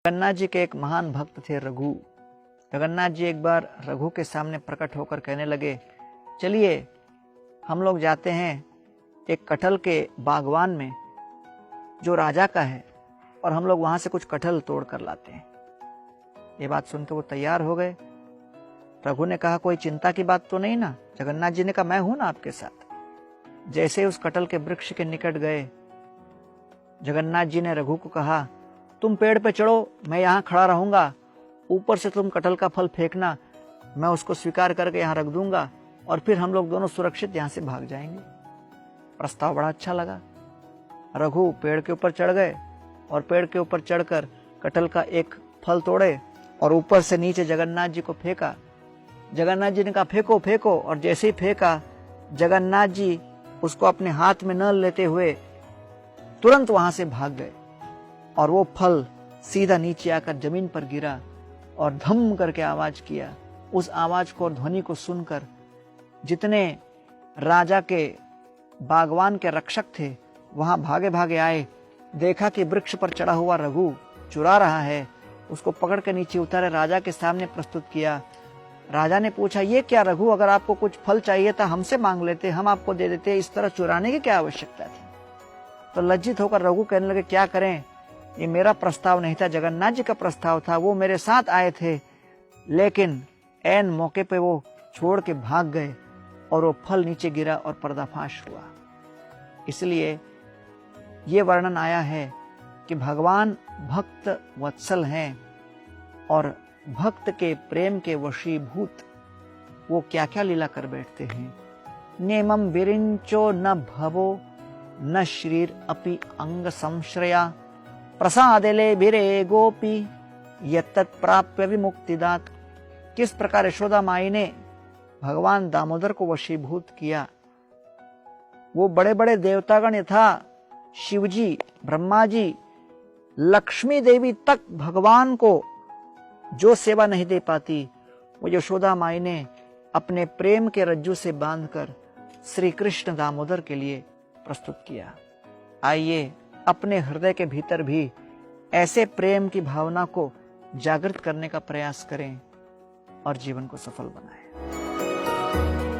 जगन्नाथ जी के एक महान भक्त थे रघु। जगन्नाथ जी एक बार रघु के सामने प्रकट होकर कहने लगे, चलिए हम लोग जाते हैं एक कटहल के बागवान में जो राजा का है और हम लोग वहां से कुछ कटहल तोड़ कर लाते हैं। ये बात सुनकर वो तैयार हो गए। रघु ने कहा, कोई चिंता की बात तो नहीं ना? जगन्नाथ जी ने कहा, मैं हूं ना आपके साथ। जैसे उस कटहल के वृक्ष के निकट गए, जगन्नाथ जी ने रघु को कहा, तुम पेड़ पे चढ़ो, मैं यहाँ खड़ा रहूंगा, ऊपर से तुम कटहल का फल फेंकना, मैं उसको स्वीकार करके यहाँ रख दूंगा और फिर हम लोग दोनों सुरक्षित यहाँ से भाग जाएंगे। प्रस्ताव बड़ा अच्छा लगा। रघु पेड़ के ऊपर चढ़ गए और पेड़ के ऊपर चढ़कर कटहल का एक फल तोड़े और ऊपर से नीचे जगन्नाथ जी को फेंका। जगन्नाथ जी ने कहा, फेंको फेंको, और जैसे ही फेंका, जगन्नाथ जी उसको अपने हाथ में न लेते हुए तुरंत वहां से भाग गए और वो फल सीधा नीचे आकर जमीन पर गिरा और धम करके आवाज किया। उस आवाज को और ध्वनि को सुनकर जितने राजा के बागवान के रक्षक थे वहां भागे भागे आए। देखा कि वृक्ष पर चढ़ा हुआ रघु चुरा रहा है। उसको पकड़ के नीचे उतारे, राजा के सामने प्रस्तुत किया। राजा ने पूछा, ये क्या रघु, अगर आपको कुछ फल चाहिए था हमसे मांग लेते, हम आपको दे देते, इस तरह चुराने की क्या आवश्यकता थी? तो लज्जित होकर रघु कहने लगे, क्या करें, ये मेरा प्रस्ताव नहीं था, जगन्नाथ जी का प्रस्ताव था, वो मेरे साथ आए थे, लेकिन ऐन मौके पे वो छोड़ के भाग गए और वो फल नीचे गिरा और पर्दाफाश हुआ। इसलिए ये वर्णन आया है कि भगवान भक्त वत्सल हैं और भक्त के प्रेम के वशीभूत वो क्या क्या लीला कर बैठते हैं। नेमम विरिंचो न भवो न शरीर अपि अंग संश्रया प्रसादेले बिरे गोपी यत्तत् प्राप्य विमुक्तिदात। किस प्रकार यशोदा माई ने भगवान दामोदर को वशीभूत किया। वो बड़े बड़े देवतागण यथा शिवजी, ब्रह्मा जी, लक्ष्मी देवी तक भगवान को जो सेवा नहीं दे पाती, वो यशोदा माई ने अपने प्रेम के रज्जू से बांधकर श्री कृष्ण दामोदर के लिए प्रस्तुत किया। आइए अपने हृदय के भीतर भी ऐसे प्रेम की भावना को जागृत करने का प्रयास करें और जीवन को सफल बनाएं।